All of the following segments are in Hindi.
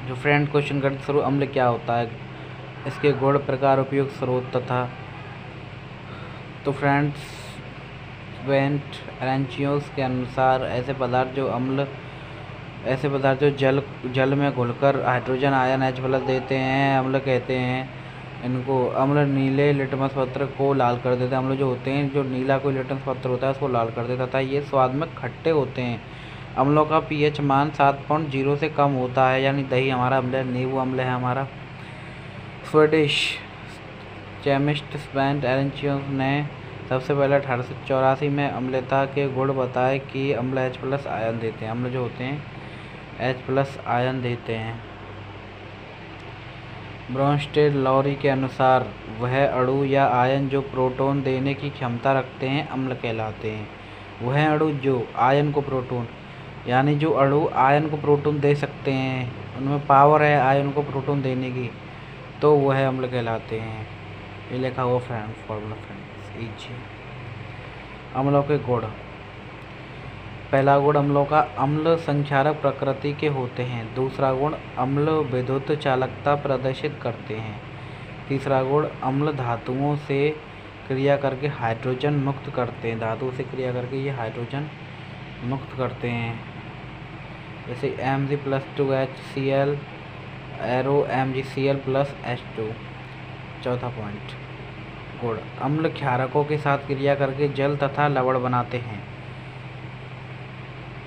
जो फ्रेंड क्वेश्चन करते शुरू अम्ल क्या होता है, इसके गुण, प्रकार, उपयुक्त स्रोत तथा। तो फ्रेंड्स वेंट एरेंचियोस के अनुसार ऐसे पदार्थ जो जल में घुलकर हाइड्रोजन आयन H+ देते हैं अम्ल कहते हैं। इनको अम्ल नीले लिटमस पत्र को लाल कर देते हैं। अम्ल जो होते हैं, जो नीला कोई लिटमस पत्र होता है उसको लाल कर देता तथा ये स्वाद में खट्टे होते हैं। अम्लों का pH मान 7.0 से कम होता है, यानी दही हमारा अम्ल है, नींबू अम्ल है हमारा। स्वीडिश केमिस्ट स्वेंट एरेंचियोस ने सबसे पहले 1884 में अम्लता के गुण बताए कि अम्ल H+ आयन देते हैं। अम्ल जो होते हैं H+ आयन देते हैं। ब्रोंस्टेड लॉरी के अनुसार वह अणु या आयन जो प्रोटॉन देने की क्षमता रखते हैं अम्ल कहलाते हैं। वह अणु जो आयन को प्रोटॉन, यानी जो अणु आयन को प्रोटॉन दे सकते हैं, उनमें पावर है आयन को प्रोटॉन देने की, तो वह अम्ल कहलाते हैं। ये लिखा हुआ फॉर्मूला फ्रेंड्स इजी। अम्लों के गुण। पहला गुण अम्लों का अम्ल संक्षारक प्रकृति के होते हैं। दूसरा गुण अम्ल विद्युत चालकता प्रदर्शित करते हैं। तीसरा गुण अम्ल धातुओं से क्रिया करके हाइड्रोजन मुक्त करते हैं। धातु से क्रिया करके ये हाइड्रोजन मुक्त करते हैं, जैसे Mg+2HCl एरो MgCl+H2। चौथा पॉइंट गुण अम्ल क्षारकों के साथ क्रिया करके जल तथा लवण बनाते हैं,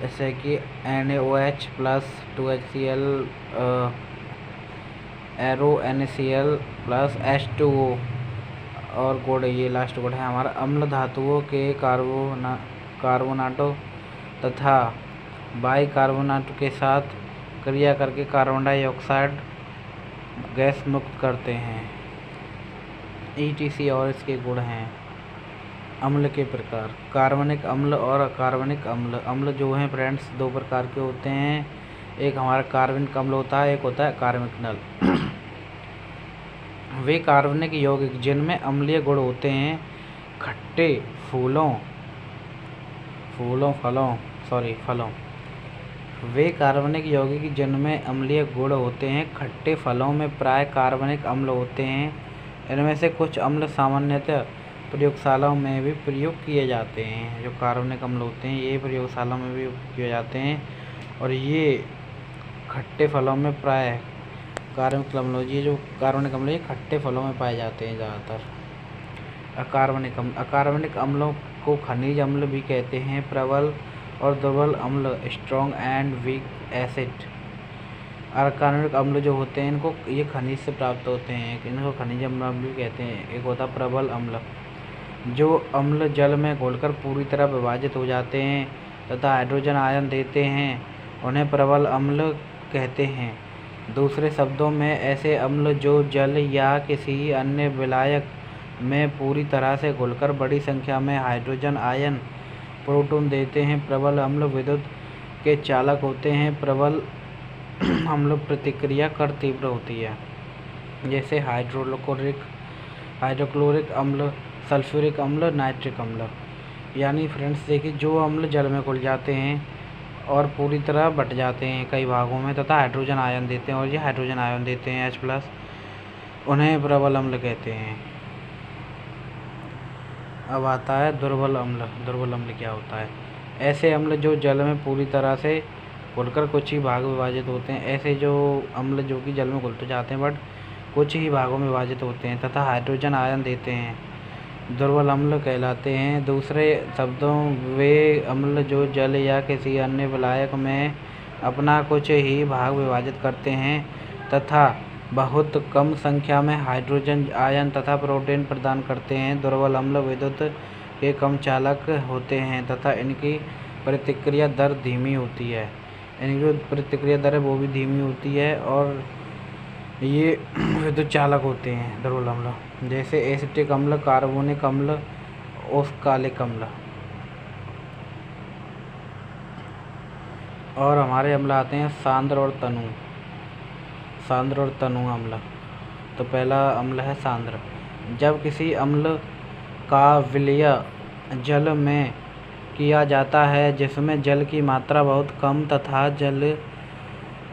जैसे कि NaOH+2HCl एरो NaCl+H2O। और गुण ये लास्ट गुण है हमारा अम्ल धातुओं के कार्बोनाटों तथा बाइकार्बोनाट के साथ क्रिया करके कार्बन डाइऑक्साइड गैस मुक्त करते हैं, ETC। और इसके गुण हैं अम्ल के प्रकार। कार्बनिक अम्ल और अकार्बनिक अम्ल। अम्ल जो हैं फ्रेंड्स दो प्रकार के होते हैं, एक हमारा कार्बनिक अम्ल होता है, एक होता है कार्बनिक नल। वे कार्बनिक यौगिक जिनमें अम्लीय गुण होते हैं, खट्टे फलों। वे कार्बनिक यौगिक जिनमें अम्लीय गुण होते हैं, खट्टे फलों में प्राय कार्बनिक अम्ल होते हैं। इनमें से कुछ अम्ल सामान्यतः प्रयोगशालाओं में भी प्रयोग किए जाते हैं। जो कार्बनिक अम्ल होते हैं ये प्रयोगशाला में भी किए जाते हैं, और ये खट्टे फलों में प्राय कार्बनिक अम्ल, ये जो कार्बनिक अम्ल ये खट्टे फलों में पाए जाते हैं ज़्यादातर। अकार्बनिक अम्लों को खनिज अम्ल भी कहते हैं। प्रबल और दुर्बल अम्ल, स्ट्रॉन्ग एंड वीक एसिड। अकार्बनिक अम्ल जो होते हैं इनको ये खनिज से प्राप्त होते हैं, इनको खनिज अम्ल भी कहते हैं। एक होता है प्रबल अम्ल, जो अम्ल जल में घुलकर पूरी तरह विभाजित हो जाते हैं तथा हाइड्रोजन आयन देते हैं, उन्हें प्रबल अम्ल कहते हैं। दूसरे शब्दों में ऐसे अम्ल जो जल या किसी अन्य विलायक में पूरी तरह से घुलकर बड़ी संख्या में हाइड्रोजन आयन प्रोटॉन देते हैं। प्रबल अम्ल विद्युत के चालक होते हैं। प्रबल अम्ल प्रतिक्रिया कर तीव्र होती है, जैसे हाइड्रोक्लोरिक अम्ल, सल्फ्यूरिक अम्ल, नाइट्रिक अम्ल। यानी फ्रेंड्स देखिए, जो अम्ल जल में घुल जाते हैं और पूरी तरह बट जाते हैं कई भागों में तथा हाइड्रोजन आयन देते हैं, और ये हाइड्रोजन आयन देते हैं H+, उन्हें प्रबल अम्ल कहते हैं। अब आता है दुर्बल अम्ल। दुर्बल अम्ल क्या होता है? ऐसे अम्ल जो जल में पूरी तरह से घुलकर कुछ ही भाग विभाजित होते हैं। ऐसे जो अम्ल जो कि जल में घुल तो जाते हैं बट कुछ ही भागों में विभाजित होते हैं तथा हाइड्रोजन आयन देते हैं, दुर्बल अम्ल कहलाते हैं। दूसरे शब्दों वे अम्ल जो जल या किसी अन्य विलायक में अपना कुछ ही भाग विभाजित करते हैं तथा बहुत कम संख्या में हाइड्रोजन आयन तथा प्रोटीन प्रदान करते हैं। दुर्बल अम्ल विद्युत के कम चालक होते हैं तथा इनकी प्रतिक्रिया दर धीमी होती है। इनकी जो प्रतिक्रिया दर है वो भी धीमी होती है, और ये विद्युत चालक होते हैं दुर्बल अम्ल, जैसे एसिटिक अम्ल, कार्बोनिक अम्ल, ओस्कालिक अम्ल। और हमारे अम्ल आते हैं सांद्र और तनु अम्ल। तो पहला अम्ल है सांद्र। जब किसी अम्ल का विलय जल में किया जाता है जिसमें जल की मात्रा बहुत कम तथा जल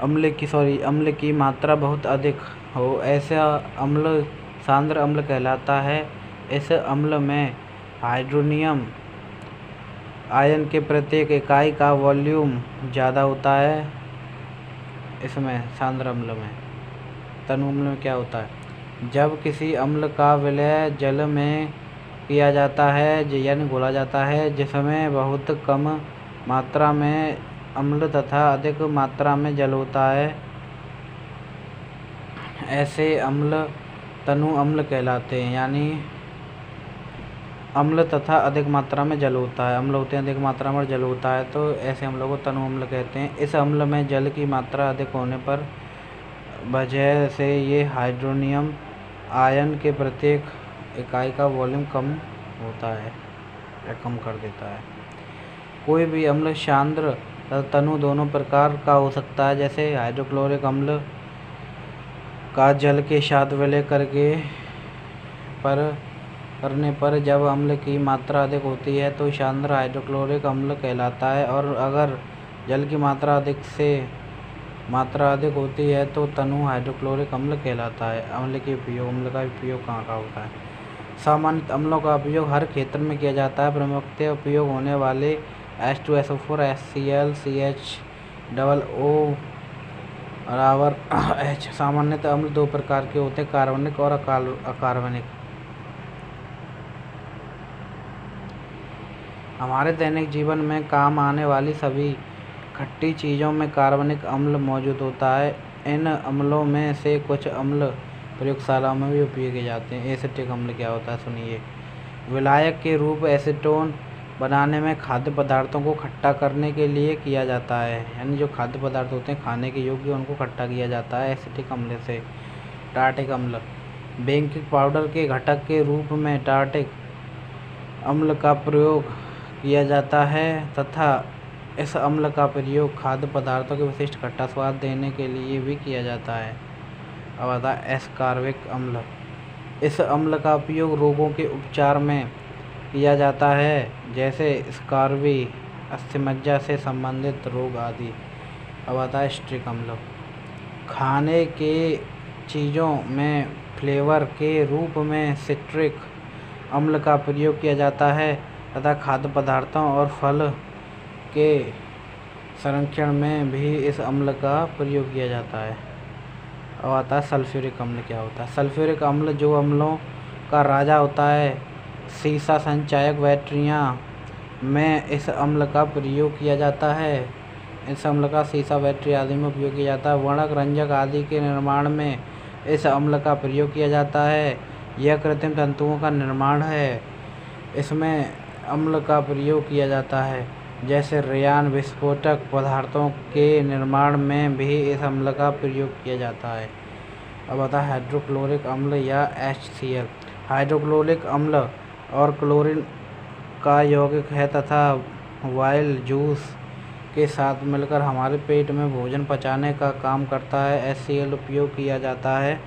अम्ल की मात्रा बहुत अधिक हो, ऐसा अम्ल सांद्र अम्ल कहलाता है। इस अम्ल में हाइड्रोनियम आयन के प्रत्येक इकाई का वॉल्यूम ज़्यादा होता है। इसमें सांद्र अम्ल में, तनु अम्ल में क्या होता है, जब किसी अम्ल का विलय जल में किया जाता है यानी घोला जाता है जिसमें बहुत कम मात्रा में अम्ल तथा अधिक मात्रा में जल होता है, ऐसे अम्ल तनु अम्ल कहलाते हैं। यानी अम्ल तथा अधिक मात्रा में जल होता है, अम्ल होते हैं अधिक मात्रा में जल होता है, तो ऐसे अम्लों को तनु अम्ल कहते हैं। इस अम्ल में जल की मात्रा अधिक होने पर वजह से ये हाइड्रोनियम आयन के प्रत्येक इकाई का वॉल्यूम कम होता है या कम कर देता है। कोई भी अम्ल सांद्र तथा तनु दोनों प्रकार का हो सकता है। जैसे हाइड्रोक्लोरिक अम्ल का जल के साथ विलय करने पर जब अम्ल की मात्रा अधिक होती है तो सांद्र हाइड्रोक्लोरिक अम्ल कहलाता है, और अगर जल की मात्रा अधिक होती है तो तनु हाइड्रोक्लोरिक अम्ल कहलाता है। अम्ल का उपयोग कहाँ का होता है। सामान्य अम्लों का उपयोग हर क्षेत्र में किया जाता है। प्रमुखतः उपयोग होने वाले H2SO4, HCl, CHOO बराबर H। सामान्यतः अम्ल दो प्रकार के होते हैं, कार्बनिक और अकार्बनिक। हमारे दैनिक जीवन में काम आने वाली सभी खट्टी चीज़ों में कार्बनिक अम्ल मौजूद होता है। इन अम्लों में से कुछ अम्ल प्रयोगशालाओं में भी उपयोग किए जाते हैं। एसिटिक अम्ल क्या होता है सुनिए। विलायक के रूप एसीटोन बनाने में खाद्य पदार्थों को खट्टा करने के लिए किया जाता है, यानी जो खाद्य पदार्थ होते हैं खाने के योग्य उनको खट्टा किया जाता है एसिटिक अम्ल से। टार्टिक अम्ल बेकिंग पाउडर के घटक के रूप में टार्टिक अम्ल का प्रयोग किया जाता है तथा इस अम्ल का प्रयोग खाद्य पदार्थों के विशिष्ट खट्टा स्वाद देने के लिए भी किया जाता है। अब आता है एस्कार्बिक अम्ल। इस अम्ल का उपयोग रोगों के उपचार में किया जाता है, जैसे स्कार्बी, अस्थिमज्जा से संबंधित रोग आदि। अब आता है स्ट्रिक अम्ल। खाने के चीज़ों में फ्लेवर के रूप में सिट्रिक अम्ल का प्रयोग किया जाता है तथा खाद्य पदार्थों और फल के संरक्षण में भी इस अम्ल का प्रयोग किया जाता है। अब आता है सल्फ्यूरिक अम्ल क्या होता है। सल्फ्यूरिक अम्ल जो अम्लों का राजा होता है, सीसा संचायक बैटरियाँ में इस अम्ल का प्रयोग किया जाता है। इस अम्ल का सीसा बैटरी आदि में उपयोग किया जाता है। वर्णक रंजक आदि के निर्माण में इस अम्ल का प्रयोग किया जाता है। यह कृत्रिम तंतुओं का निर्माण है, इसमें अम्ल का प्रयोग किया जाता है। जैसे रेयान विस्फोटक पदार्थों के निर्माण में भी इस अम्ल का प्रयोग किया जाता है। अब आता है हाइड्रोक्लोरिक अम्ल या HCl। हाइड्रोक्लोरिक अम्ल और क्लोरीन का यौगिक है तथा वाइल जूस के साथ मिलकर हमारे पेट में भोजन पचाने का काम करता है। HCl उपयोग किया जाता है,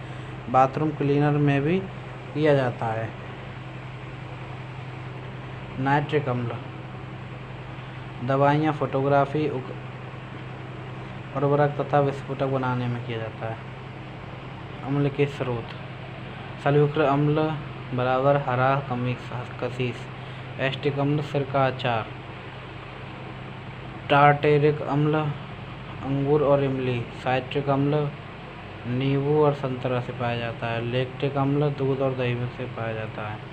बाथरूम क्लीनर में भी किया जाता है। नाइट्रिक अम्ल दवाइयाँ, फोटोग्राफी, उर्वरक तथा विस्फोटक बनाने में किया जाता है। अम्ल के स्रोत सल्फ्यूरिक अम्ल बराबर हरा कशीस, एसिटिक अम्ल सिरका अचार, टार्टेरिक अम्ल अंगूर और इमली, साइट्रिक अम्ल नींबू और संतरा से पाया जाता है, लैक्टिक अम्ल दूध और दही में से पाया जाता है,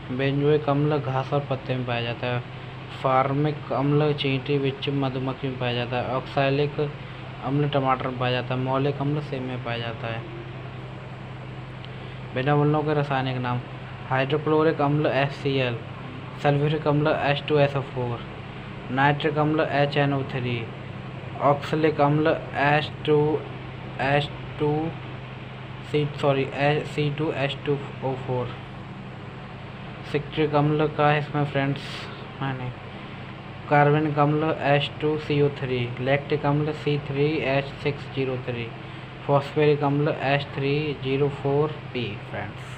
बेंजोइक अम्ल घास और पत्ते में पाया जाता है, फार्मिक अम्ल चींटी, बिच्छू, मधुमक्खी में पाया जाता है, ऑक्सैलिक अम्ल टमाटर में पाया जाता है, मौलिक अम्ल सेब में पाया जाता है। बिना अम्लों के रासायनिक नाम हाइड्रोक्लोरिक अम्ल HCl, सल्फ्यूरिक अम्ल H2SO4, नाइट्रिक अम्ल HNO3, ऑक्सैलिक अम्ल C2H2O4, सिट्रिक अम्ल का इसमें फ्रेंड्स कार्बनिक अम्ल H2CO3, लैक्टिक अम्ल C3H603, फॉस्फेरिक अम्ल H3O4P फ्रेंड्स।